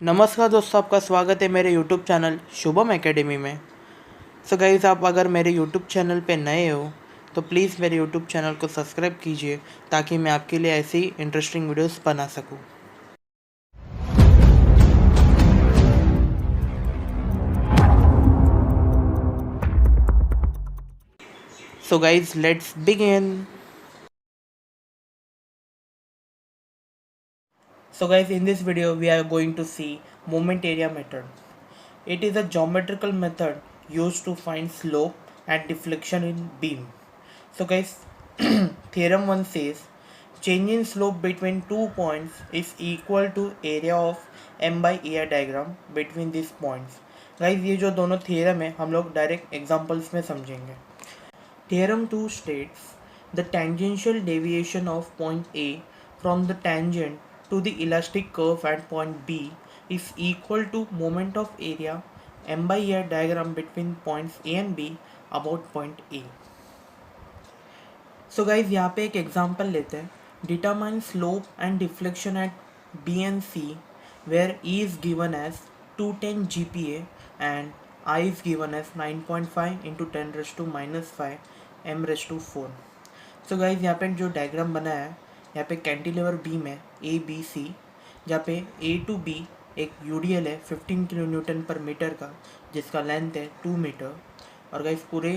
नमस्कार दोस्तों, आपका स्वागत है मेरे यूट्यूब चैनल शुभम एकेडमी में। सो गाइस, आप अगर मेरे यूट्यूब चैनल पे नए हो तो प्लीज़ मेरे यूट्यूब चैनल को सब्सक्राइब कीजिए ताकि मैं आपके लिए ऐसी इंटरेस्टिंग वीडियोस बना सकूं। So guys, let's begin. So guys, in this video we are going to see moment area method. It is a geometrical method used to find slope and deflection in beam. So guys, theorem 1 says change in slope between two points is equal to area of m by ar diagram between these points. Guys, ये जो दोनों theorem है हम लोग direct examples में समझेंगे. Theorem 2 states the tangential deviation of point A from the tangent to the elastic curve at point B is equal to moment of area m by a diagram between points A and B about point A. So guys, यहाँ पे एक example लेते हैं. Determine slope and deflection at B and C where E is given as 210 GPa and I is given as 9.5 into 10 raised to minus 5 m raise to 4. So guys, यहाँ पे जो diagram बना है, यहाँ पे कैंटिलीवर बीम है A B C, जहाँ पे ए टू बी एक यूडीएल है 15 किलो न्यूटन पर मीटर का, जिसका लेंथ है 2 मीटर. और गाइज पूरे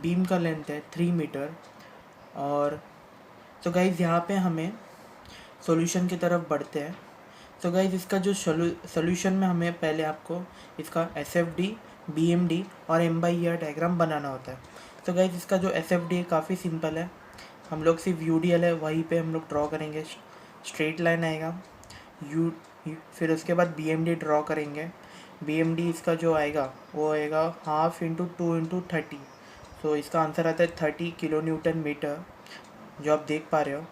बीम का लेंथ है 3 मीटर. और तो गाइज यहाँ पे हमें सॉल्यूशन की तरफ बढ़ते हैं. तो गाइज इसका जो सॉल्यूशन में हमें पहले आपको इसका S F D, B M D और एम बाई आर डायग्राम बनाना होता है. तो गाइज इसका जो एस एफ डी है काफ़ी सिंपल है. हम लोग सिर्फ यू डी एल है वहीं पे हम लोग ड्रॉ करेंगे. स्ट्रेट लाइन आएगा फिर उसके बाद बी एम डी ड्रॉ करेंगे. बी एम डी इसका जो आएगा वो आएगा हाफ इंटू 2 इंटू 30. सो इसका आंसर आता है 30 किलो न्यूटन मीटर, जो आप देख पा रहे हो.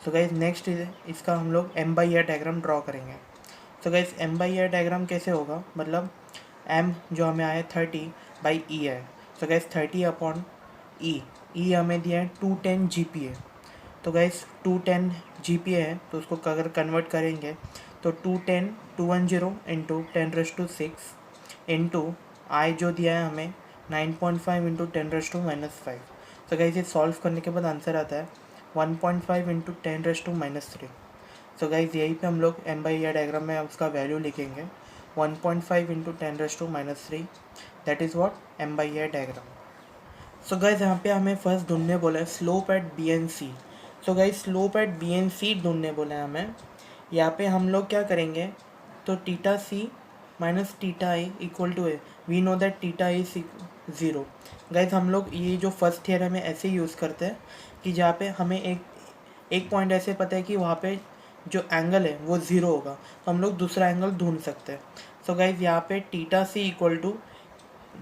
सो गाइज नेक्स्ट इसका हम लोग M by R diagram draw करेंगे. So guys M by R diagram कैसे होगा, मतलब एम जो हमें आया 30 बाई ई है. सो गाइज 30 अपॉन ई हमें दिया है 210 GPa. तो गाइज 210 GPa है, तो उसको अगर कन्वर्ट करेंगे तो 210 इंटू 10 रेस टू 6 इंटू आई जो दिया है हमें 9.5 इंटू 10 रेस टू माइनस 5. तो गाइज ये सॉल्व करने के बाद आंसर आता है 1.5 into 10 raise to minus 3. So guys यहीं पे हम लोग एम बाई आर डायग्राम में उसका वैल्यू लिखेंगे 1.5 into 10 raise to minus 3. That is what M by R diagram. So guys यहाँ पे हमें फर्स्ट ढूंढने बोला है slope at B and C. So guys slope at B and C ढूंढने बोला है हमें. यहाँ पे हम लोग क्या करेंगे, तो theta C minus theta I equal to A. We know that theta is 0. Guys हम लोग ये जो फर्स्ट थियरम है ऐसे यूज़ करते हैं कि जहाँ पे हमें एक पॉइंट ऐसे पता है कि वहाँ पे जो एंगल है वो 0 होगा, तो हम लोग दूसरा एंगल ढूंढ सकते हैं. सो गाइज यहाँ पे theta C equal to,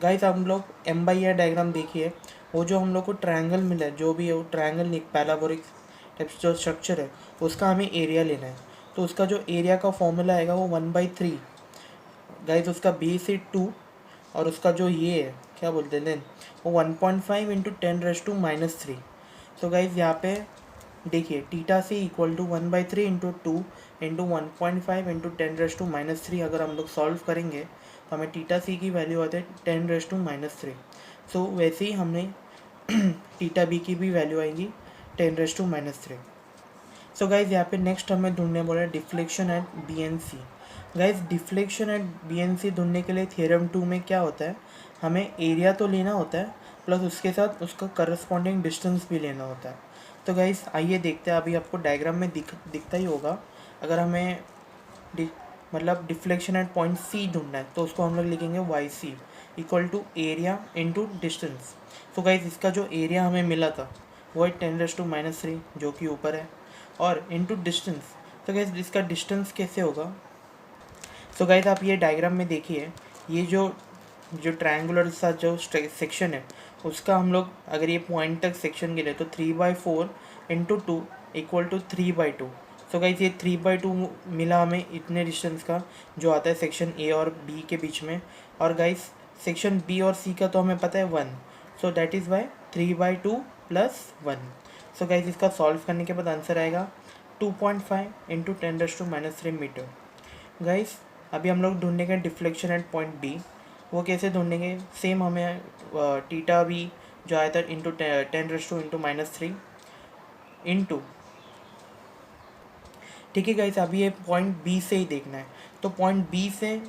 guys हम लोग एम बाई आर डायग्राम देखिए, वो जो हम लोग को ट्रायंगल मिला है, जो भी है वो ट्रायंगल नहीं, पैराबोलिक टाइप जो स्ट्रक्चर है उसका हमें एरिया लेना है. तो उसका जो एरिया का फॉर्मूला आएगा वो 1/3. गाइस उसका बेस है 2 और उसका जो ये है क्या बोलते हैं लेंथ, वो 1.5 इंटू 10 रेस टू माइनस 3. तो गाइस यहाँ पे देखिए theta C equal to 1/3 into 2 into 1.5 into 10 raise to minus 3. अगर हम लोग सॉल्व करेंगे तो हमें टीटा सी की वैल्यू आती है 10 रेस टू माइनस 3. सो वैसे ही हमने टीटा बी की भी वैल्यू आएगी 10 raise to minus 3. So guys यहाँ पे नेक्स्ट हमें ढूंढने बोला है deflection at B and C. Guys deflection at B and C ढूंढने के लिए थियरम 2 में क्या होता है, हमें एरिया तो लेना होता है प्लस उसके साथ उसका करस्पॉन्डिंग डिस्टेंस भी लेना होता है. तो गाइज आइए देखते हैं, अभी आपको डायग्राम में दिखता ही होगा. अगर हमें मतलब डिफ्लेक्शन एट पॉइंट सी ढूंढना है तो उसको हम लोग लिखेंगे Y C equal to area into distance. तो गाइज इसका जो एरिया हमें मिला था वो है 10 रेस टू माइनस 3 जो कि ऊपर है, और इंटू डिस्टेंस. तो गाइज इसका डिस्टेंस कैसे होगा, तो गाइज आप ये डायग्राम में देखिए, ये जो ट्रायंगुलर सा जो सेक्शन है उसका हम लोग अगर ये पॉइंट तक सेक्शन के लिए तो 3/4 into 2 equal to 3/2. So guys ये 3/2 मिला हमें इतने डिस्टेंस का जो आता है सेक्शन ए और बी के बीच में. और गाइज सेक्शन बी और सी का तो हमें पता है 1, so that is Y 3/2 plus 1. So guys इसका सॉल्व करने के बाद आंसर आएगा 2.5 into 10 raise to minus 3 metre. Guys अभी हम लोग ढूंढेंगे डिफ्लेक्शन एट पॉइंट बी। वो कैसे ढूंढेंगे, सेम हमें टीटा बी जो आया था इंटू 10 इंटू -3 इंटू, ठीक है गाइस। अभी ये पॉइंट बी से ही देखना है, तो पॉइंट बी से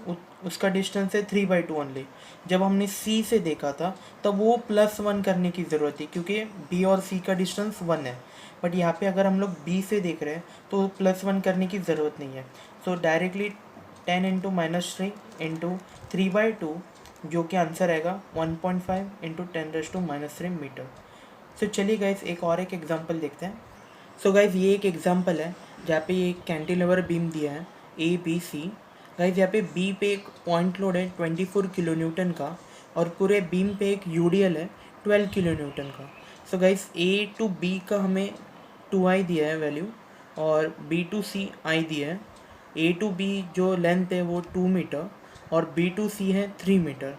उसका डिस्टेंस है 3/2 ओनली। जब हमने सी से देखा था तब वो +1 करने की ज़रूरत थी क्योंकि बी और सी का डिस्टेंस 1 है। बट यहाँ पे अगर हम लोग बी से देख रहे हैं तो +1 करने की ज़रूरत नहीं है। सो डायरेक्टली 10 इंटू -3 इंटू 3/2, जो कि आंसर आएगा 1.5 इंटू 10⁻³ मीटर। सो चलिए गाइस एक एग्जांपल देखते हैं। सो गाइज ये एक एग्जांपल है जहाँ पे ये कैंटिलीवर बीम दिया है ABC। गाइज यहाँ पे बी पे एक पॉइंट लोड है 24 किलो न्यूटन का, और पूरे बीम पे एक यूडीएल है 12 किलो न्यूटन का। So guys A to B का हमें 2i दिया है वैल्यू, और B to C i दिया है। A to B जो लेंथ है वो 2 मीटर और B to C है 3 मीटर।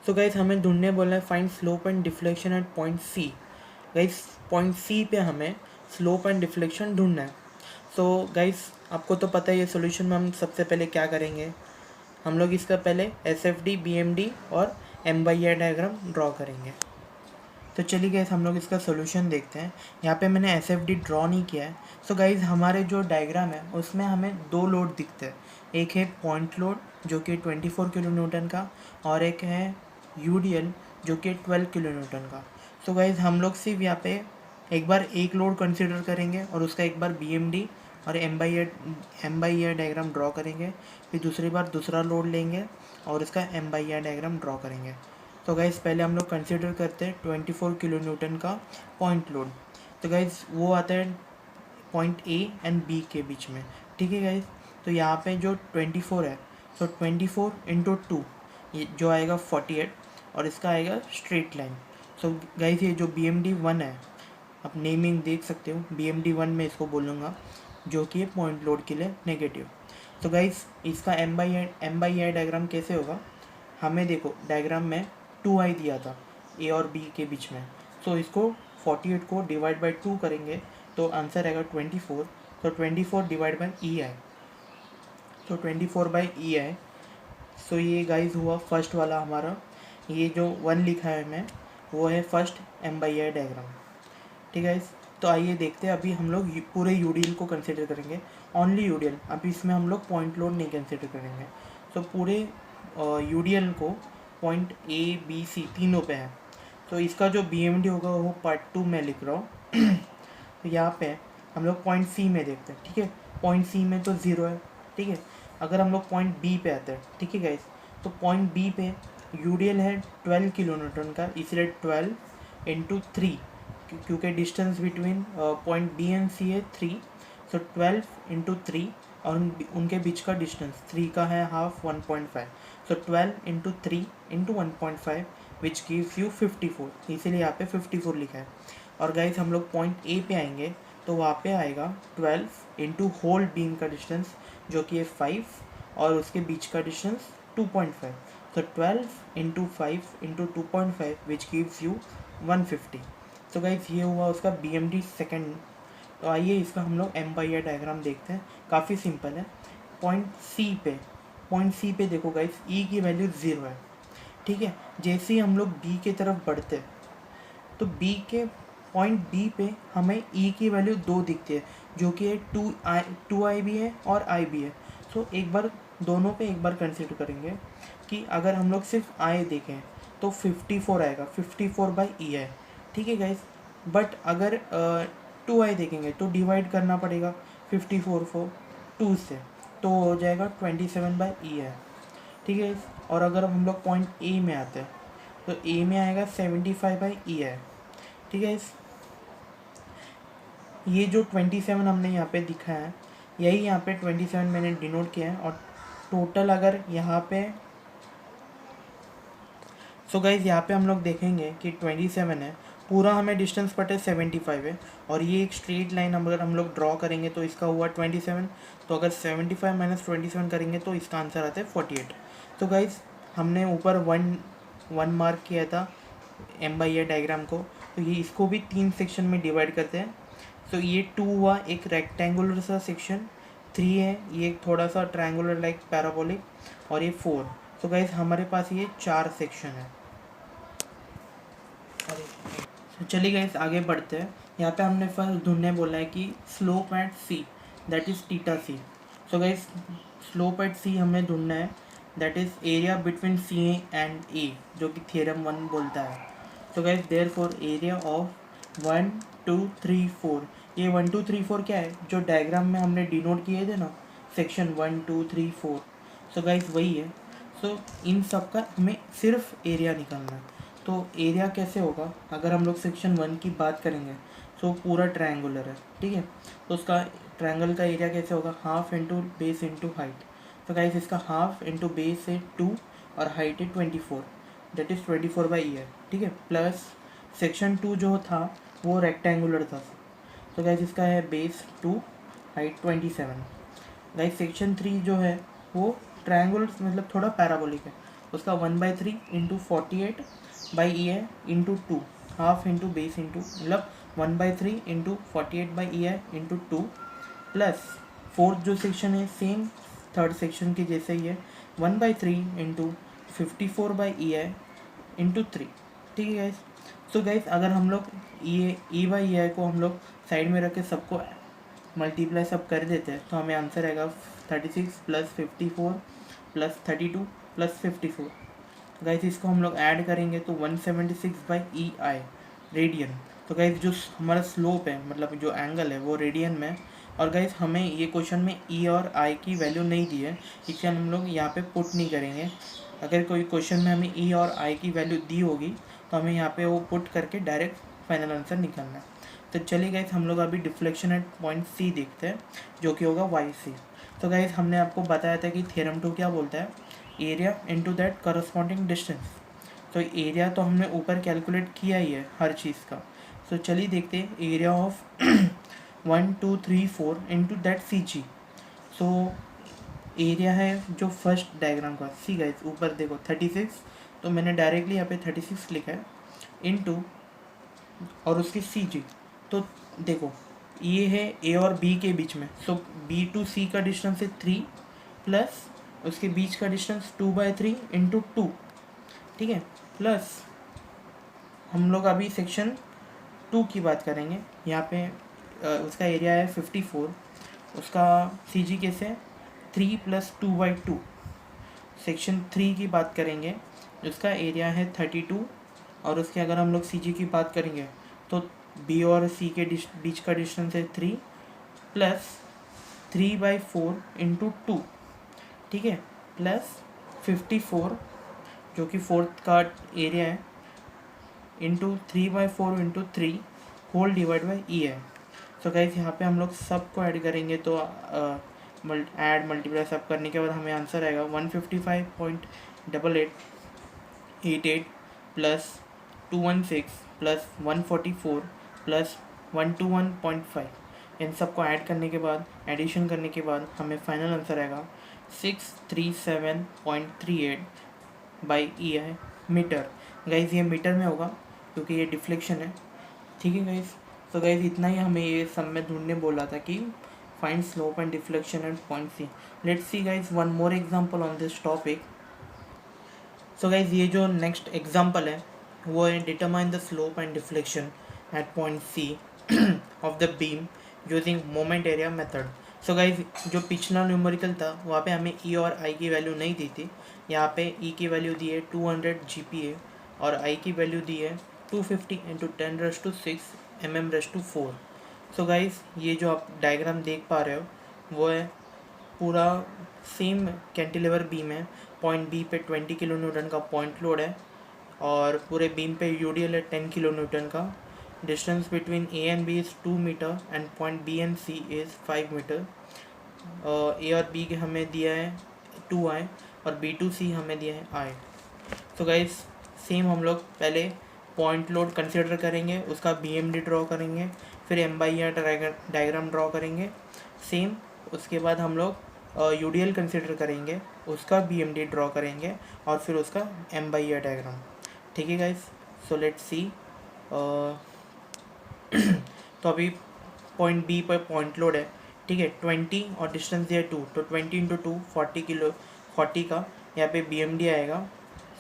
सो गाइज हमें ढूंढने बोला है find slope and deflection at point C. Guys point C पे हमें स्लोप एंड डिफ्लेक्शन ढूंढना है। सो गाइज आपको तो पता है ये सॉल्यूशन में हम सबसे पहले क्या करेंगे, हम लोग इसका पहले SFD BMD और M/I डायग्राम ड्रॉ करेंगे। तो चलिए गाइज हम लोग इसका सॉल्यूशन देखते हैं। यहाँ पे मैंने SFD ड्रॉ नहीं किया है। सो गाइज हमारे जो डायग्राम है उसमें हमें दो लोड दिखते हैं, एक है पॉइंट लोड जो कि 24 किलो न्यूटन का, और एक है UDL जो कि 12 किलो न्यूटन का। सो गाइज हम लोग सिर्फ यहाँ पे एक बार एक लोड कंसिडर करेंगे और उसका एक बार BMD और M/I डायग्राम ड्रॉ करेंगे, फिर दूसरी बार दूसरा लोड लेंगे और उसका M/I डायग्राम ड्रॉ करेंगे। तो गाइज़ पहले हम लोग कंसिडर करते हैं 24 किलो न्यूटन का पॉइंट लोड। तो गाइज़ वो आता है पॉइंट A एंड B के बीच में, ठीक है गाइज़। तो यहाँ पे जो 24 है, तो 24 इंटू 2 ये जो आएगा 48, और इसका आएगा स्ट्रेट लाइन। सो गाइज़ ये जो BMD 1 है, आप नेमिंग देख सकते हो, BMD 1 में इसको बोलूँगा, जो कि है पॉइंट लोड के लिए नेगेटिव। तो गाइज़ इसका M/I डायग्राम कैसे होगा, हमें देखो डायग्राम में 2i दिया था A और B के बीच में। सो इसको 48 को डिवाइड बाई 2 करेंगे तो आंसर आएगा 24। तो 24 डिवाइड बाई EI, तो 24/EI। सो ये गाइज हुआ फर्स्ट वाला हमारा, ये जो 1 लिखा है मैं वो है फर्स्ट M/I डायग्राम, ठीक है। तो आइए देखते हैं, अभी हम लोग पूरे UDL को कंसिडर करेंगे, ओनली UDL। अभी इसमें हम लोग पॉइंट लोड नहीं कंसिडर करेंगे। तो पूरे UDL को पॉइंट A B C तीनों पे है। तो इसका जो BMD होगा वो पार्ट 2 में लिख रहा हूँ। तो यहाँ पे हम लोग पॉइंट C में देखते हैं, ठीक है। पॉइंट C में तो 0 है, ठीक है। अगर हम लोग पॉइंट B पे आते हैं, ठीक है गाइस, तो पॉइंट B पे UDL है 12 किलो न्यूटन का, इसलिए 12 इंटू 3, क्योंकि distance between point B and C है 3। सो 12 इंटू 3, और उनके बीच का डिस्टेंस 3 का है half 1.5। So 12 into 3 into 1.5 which gives you 54, इसीलिए यहाँ पे 54 लिखा है। और गाइज हम लोग पॉइंट A पे आएंगे तो वहाँ पे आएगा 12 इंटू होल बीम का डिस्टेंस जो कि है 5, और उसके बीच का डिस्टेंस 2.5। तो 12 into 5 into 2.5 which gives you 150। तो गाइज ये हुआ उसका BMD सेकेंड। तो आइए इसका हम लोग M/I डायग्राम देखते हैं, काफ़ी सिंपल है। पॉइंट सी पे देखो गाइज E की वैल्यू 0 है, ठीक है। जैसे ही हम लोग B की तरफ बढ़ते हैं तो पॉइंट B पे हमें E की वैल्यू 2 दिखती है, जो कि है 2i भी है और I भी है। सो एक बार दोनों पे एक बार कंसिडर करेंगे कि अगर हम लोग सिर्फ I देखें तो 54 आएगा, 54/EI, ठीक है गाइज। बट अगर 2i देखेंगे तो डिवाइड करना पड़ेगा 54 को 2 से, तो हो जाएगा 27/EI, ठीक है। और अगर हम लोग पॉइंट A में आते हैं तो A में आएगा 75/EI, ठीक है। ये जो 27 हमने यहाँ पे दिखा है, यही यहाँ पे 27 मैंने डिनोट किया है। और टोटल अगर यहाँ पे, सो गाइज यहाँ पे हम लोग देखेंगे कि 27 है, पूरा हमें डिस्टेंस पता है 75 है, और ये एक स्ट्रेट लाइन अगर हम लोग ड्रॉ करेंगे तो इसका हुआ 27। तो अगर 75 माइनस 27 करेंगे तो इसका आंसर आता है 48। तो गाइज हमने ऊपर वन मार्क किया था M/I डायग्राम को, तो ये इसको भी 3 सेक्शन में डिवाइड करते हैं। तो ये 2 हुआ एक रेक्टेंगुलर सा सेक्शन, 3 है, ये एक थोड़ा सा ट्रायंगुलर लाइक पैराबोलिक, और ये 4। तो गाइस हमारे पास ये 4 सेक्शन है। तो चलिए गाइस आगे बढ़ते हैं। यहाँ पे हमने फर्स्ट ढूंढने बोला है कि slope at C, that is theta C. So guys slope at C हमें ढूंढना है, that is area between C and A, जो कि थ्योरम 1 बोलता है। So guys therefore area of 1 2 3 4, ये 1 2 3 4 क्या है, जो डायग्राम में हमने डिनोट किए थे ना, सेक्शन 1 2 3 4। सो गाइस वही है। सो इन सब का हमें सिर्फ एरिया निकालना है। तो एरिया कैसे होगा, अगर हम लोग सेक्शन 1 की बात करेंगे तो पूरा ट्रायंगुलर है, ठीक है। तो उसका ट्रायंगल का एरिया कैसे होगा, half into base into height. तो गाइस इसका हाफ इंटू बेस है 2 और हाइट है 24, दैट इज़ 24/e है, ठीक है। प्लस सेक्शन 2 जो था वो रेक्टेंगुलर था। तो गाइस इसका है बेस 2, हाइट 27। गाइस सेक्शन 3 जो है वो ट्रायंगुलर मतलब थोड़ा पैराबोलिक है, उसका 1/3 इंटू 48/e है into 2, half into base into मतलब 1/3 इंटू 48/e है इंटू 2, प्लस फोर्थ जो सेक्शन है सेम थर्ड सेक्शन के जैसे ही है, 1/3 इंटू 54/e है इंटू 3, ठीक है गाइस। तो गाइस अगर हम लोग e/e को हम लोग साइड में रख के सबको मल्टीप्लाई सब कर देते हैं तो हमें आंसर आएगा 36 प्लस 54 प्लस 32 प्लस 54। गाइस इसको हम लोग ऐड करेंगे तो 176/ei रेडियन। तो गाइस जो हमारा स्लोप है मतलब जो एंगल है वो रेडियन में है। और गाइस हमें ये क्वेश्चन में ई और आई की वैल्यू नहीं दी है, इसलिए हम लोग यहाँ पे पुट नहीं करेंगे। अगर कोई क्वेश्चन में हमें ई और आई की वैल्यू दी होगी तो हमें यहाँ पे वो पुट करके डायरेक्ट फाइनल आंसर निकालना है। तो चलिए गाइस हम लोग अभी डिफ्लेक्शन एट पॉइंट सी देखते हैं, जो कि होगा वाई सी। तो गाइस हमने आपको बताया था कि थ्योरम 2 क्या बोलता है, area into that corresponding distance. तो एरिया तो हमने ऊपर कैलकुलेट किया ही है हर चीज़ का। तो चलिए देखते हैं area of 1 2 3 4 into that C G. So area है जो फर्स्ट डायग्राम का, सी गाइस ऊपर देखो 36, तो मैंने डायरेक्टली यहाँ पे 36 लिखा है इंटू और उसकी सी जी। तो देखो ये है ए और बी के बीच में, सो बी टू सी का डिस्टेंस है 3 प्लस उसके बीच का डिस्टेंस 2/3 इंटू 2, ठीक है। प्लस हम लोग अभी सेक्शन 2 की बात करेंगे। यहाँ पे उसका एरिया है 54, उसका सी जी कैसे है 3 प्लस 2/2। सेक्शन 3 की बात करेंगे, उसका एरिया है 32 और उसके अगर हम लोग सी जी की बात करेंगे तो बी और सी के बीच का डिस्टेंस है 3 प्लस 3/4 इंटू 2, ठीक है। प्लस 54 जो कि फोर्थ का एरिया है into 3/4 into 3 whole divide by E है। सो गाइस यहाँ पे हम लोग सबको ऐड करेंगे तो ऐड मल्टीप्लाई सब करने के बाद हमें आंसर आएगा 155.8888 प्लस 216 प्लस 144 प्लस 121.5। इन सबको ऐड करने के बाद एडिशन करने के बाद हमें फाइनल आंसर आएगा 637.38/ei मीटर। गाइज ये मीटर में होगा क्योंकि ये डिफ्लेक्शन है, ठीक है गाइज। तो गाइज इतना ही हमें ये सब में ढूंढने बोला था कि find slope and deflection at point C. Let's see guys one more example on this topic. So guys ये जो नेक्स्ट एग्जांपल है वो है determine the slope and deflection at point C of the beam using moment area method. So guys जो पिछला numerical था वहाँ पे हमें ई और आई की वैल्यू नहीं दी थी, यहाँ पे ई की वैल्यू दी है 200 GPa और आई की वैल्यू दी है 250 इंटू 10⁻⁶ mm⁻⁴। सो गाइज ये जो आप डायग्राम देख पा रहे हो वो है पूरा सेम कैंटिलीवर बीम है। पॉइंट बी पे 20 kN का पॉइंट लोड है और पूरे बीम पे यूडीएल है 10 kN का। Distance between A and B is 2 metre and point B and C is 5 metre. A और बी के हमें दिया है 2i और बी टू सी हमें दिया है i। तो गाइज सेम हम लोग पहले पॉइंट लोड कंसिडर करेंगे, उसका BMD ड्रॉ करेंगे, फिर M/E डायग्राम ड्रॉ करेंगे सेम। उसके बाद हम लोग UDL कंसिडर करेंगे, उसका BMD ड्रॉ करेंगे और फिर उसका M/E डायग्राम, ठीक है गाइज। So let's see. तो अभी पॉइंट बी पर पॉइंट लोड है ठीक है 20 और डिस्टेंस दिया 2, तो 20 इंटू 2 40 का यहाँ पे BMD आएगा।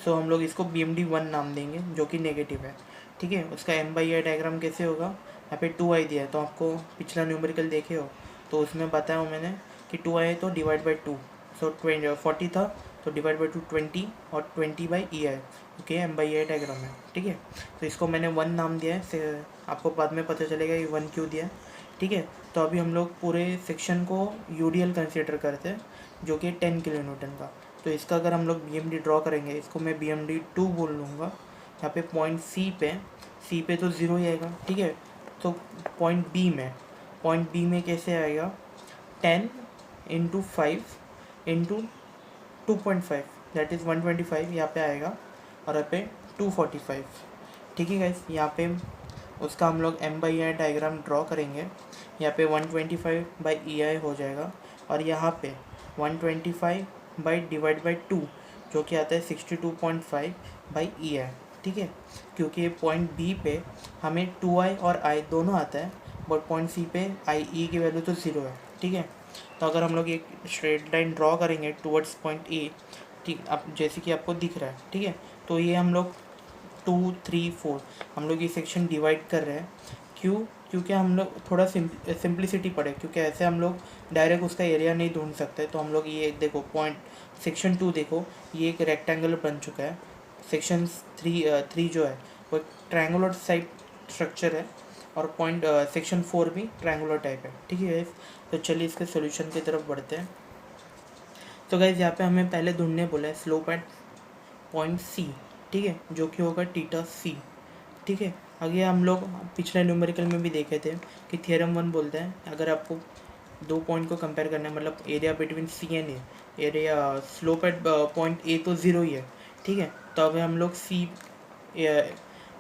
सो हम लोग इसको BMD1 नाम देंगे जो कि नेगेटिव है। ठीक है, उसका M/I डायग्राम कैसे होगा, यहाँ पे 2i दिया है, तो आपको पिछला न्यूमेरिकल देखे हो तो उसमें बताया हूँ मैंने कि 2i है तो डिवाइड बाई 2। सो 40 था तो डिवाइड बाई 2 20 और 20/EI। ओके, M/I डायग्राम है। ठीक है, तो इसको मैंने 1 नाम दिया है, आपको बाद में पता चलेगा ये 1 क्यों दिया है। ठीक है, तो अभी हम लोग पूरे सेक्शन को UDL कंसिडर करते हैं जो कि 10 किलो न्यूटन का। तो इसका अगर हम लोग BMD ड्रॉ करेंगे, इसको मैं BMD2 बोल लूँगा। यहाँ पे पॉइंट C पे तो 0 ही आएगा। ठीक है, तो पॉइंट B में कैसे आएगा, 10 इंटू 5 इंटू 2.5 दैट इज़ 125 यहाँ पे आएगा, और यहाँ पे 245। ठीक है गाइस, यहाँ पे उसका हम लोग M/I डायग्राम ड्रॉ करेंगे। यहाँ पे 125/EI हो जाएगा, और यहाँ पे 125/2 जो कि आता है 62.5/EI। ठीक है, क्योंकि पॉइंट B पे हमें 2i और i दोनों आता है, बट पॉइंट C पे IE की वैल्यू तो 0 है। ठीक है, तो अगर हम लोग एक स्ट्रेट लाइन ड्रॉ करेंगे टुवर्ड्स पॉइंट A, ठीक अब जैसे कि आपको दिख रहा है। ठीक है, तो ये हम लोग 2 3 4 हम लोग ये सेक्शन डिवाइड कर रहे हैं। क्योंकि हम लोग थोड़ा सिंप्लिसिटी पड़े, क्योंकि ऐसे हम लोग डायरेक्ट उसका एरिया नहीं ढूंढ सकते। तो हम लोग ये देखो पॉइंट सेक्शन 2 देखो, ये एक रेक्टेंगल बन चुका है। सेक्शन 3 जो है वो ट्रायंगुलर टाइप स्ट्रक्चर है, और पॉइंट सेक्शन 4 भी ट्रायंगुलर टाइप है। ठीक है, तो चलिए इसके सोल्यूशन की तरफ बढ़ते हैं। तो गाइज यहाँ पे हमें पहले ढूंढने बोला है स्लोप एट पॉइंट C। ठीक है, जो कि होगा θC। ठीक है, आगे हम लोग पिछले न्यूमेरिकल में भी देखे थे कि थ्योरम 1 बोलता है अगर आपको दो पॉइंट को कंपेयर करना है, मतलब area between C and A, area slope eight point A तो 0 ही है। ठीक है, तो अब हम लोग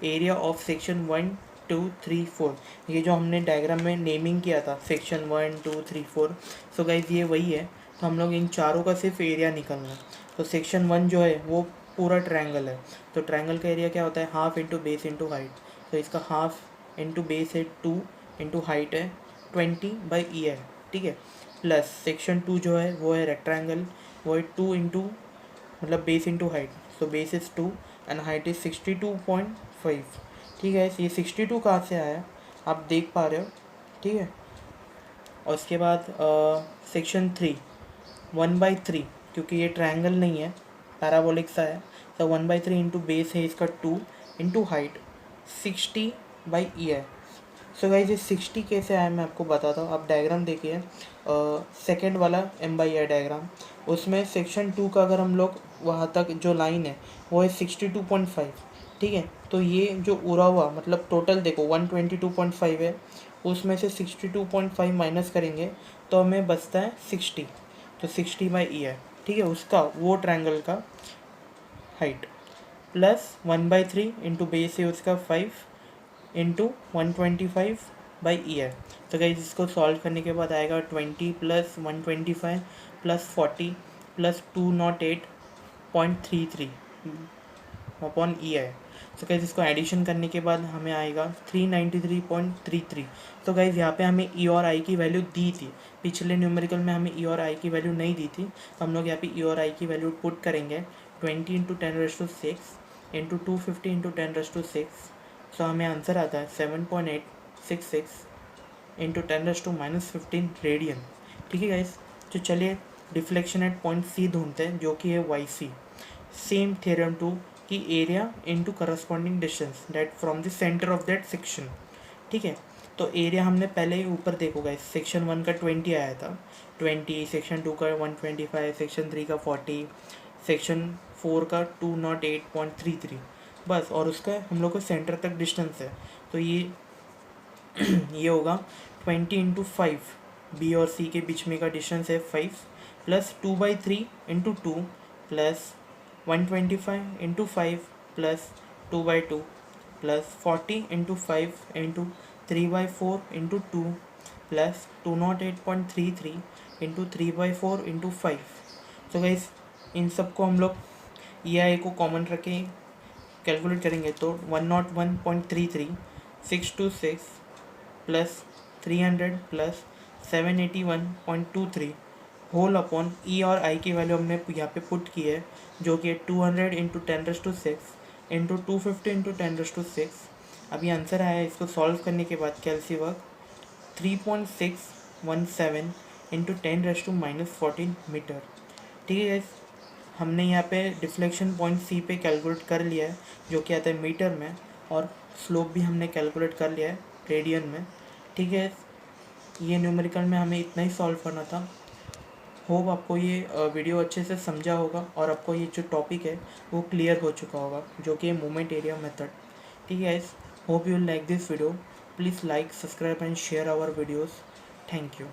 एरिया ऑफ सेक्शन 1 2 3 4, ये जो हमने डायग्राम में नेमिंग किया था सेक्शन 1 2 3 4, सो गाइज ये वही है। तो हम लोग इन चारों का सिर्फ एरिया निकलना है। तो सेक्शन 1 जो है वो पूरा ट्रायंगल है, तो ट्रायंगल का एरिया क्या होता है, half into base into height. तो इसका हाफ इंटू बेस है 2 इंटू हाइट है 20/E है। ठीक है, प्लस सेक्शन 2 जो है वो है रेक्टेंगल, वो है 2 इंटू मतलब base into height, so base is 2 and height is 62.5। ठीक है, ये 62 कहाँ से आया आप देख पा रहे हो। ठीक है, और उसके बाद सेक्शन 3 1/3, क्योंकि ये ट्रायंगल नहीं है पैराबोलिक सा है, तो 1/3 इंटू बेस है इसका 2 इंटू हाइट 60/E है। सो गाइस ये 60 कैसे आया मैं आपको बताता हूँ। आप डायग्राम देखिए, सेकेंड वाला M/I डायग्राम, उसमें सेक्शन 2 का अगर हम लोग वहाँ तक जो लाइन है वो है 62.5। ठीक है, तो ये जो उड़ा हुआ मतलब टोटल देखो 122.5 है, उसमें से 62.5 माइनस करेंगे तो हमें बचता है 60, तो 60/E है। ठीक है, उसका वो ट्रायंगल का हाइट प्लस 1/3 इंटू बेस है उसका 5 इंटू 125/E है। तो गाइस इसको सॉल्व करने के बाद आएगा 20 plus 125 plus 40 plus 208.33 upon E है। तो गाइस इसको एडिशन करने के बाद हमें आएगा 393.33। तो गाइस यहाँ पे हमें E और I की वैल्यू दी थी, पिछले न्यूमेरिकल में हमें E और I की वैल्यू नहीं दी थी, तो हम लोग यहाँ पे E और I की वैल्यू पुट करेंगे 20 इंटू 10⁻6 इंटू 250 इंटू 10⁻6। सो हमें आंसर आता है 7.866 इंटू 10⁻−15 रेडियन। ठीक है गाइस, तो चलिए डिफ्लेक्शन एट पॉइंट C ढूंढते हैं जो कि है YC। सेम थ्योरम 2 की area into corresponding distance that from the centre of that section. ठीक है, तो एरिया हमने पहले ही ऊपर देखो गाइस, सेक्शन 1 का 20 आया था 20, सेक्शन 2 का 125, सेक्शन 3 का 40, सेक्शन 4 का 208.33 बस, और उसका हम लोग को सेंटर तक डिस्टेंस है। तो ये ये होगा 20 इंटू 5, बी और सी के बीच में का डिस्टेंस है 5 plus 2/3 into 2 plus 125 into 5 plus 2/2 plus 40 into 5 into 3/4 into 2 plus 208.33 into 3/4 into 5। तो गाइस इन सबको हम लोग EI को कॉमन रखें कैलकुलेट करेंगे तो 101.33 626 प्लस 300 प्लस 781.23 होल अपॉन ई और आई की वैल्यू हमने यहाँ पे पुट की है, जो कि 200 इंटू 10⁶ इंटू 250 इंटू 10⁶। अभी आंसर आया है, इसको सॉल्व करने के बाद कैलसी वर्क 3.617 इंटू 10⁻⁻14 मीटर। ठीक है guys, हमने यहाँ पे डिफ्लेक्शन पॉइंट सी पे कैलकुलेट कर लिया है, जो कि आता है मीटर में, और स्लोप भी हमने कैलकुलेट कर लिया है रेडियन में। ठीक है, ये न्यूमेरिकल में हमें इतना ही सॉल्व करना था। होप आपको ये वीडियो अच्छे से समझा होगा और आपको ये जो टॉपिक है वो क्लियर हो चुका होगा, जो कि मोमेंट एरिया मेथड। ठीक है guys, hope you like this video. Please like, subscribe and share our videos. Thank you.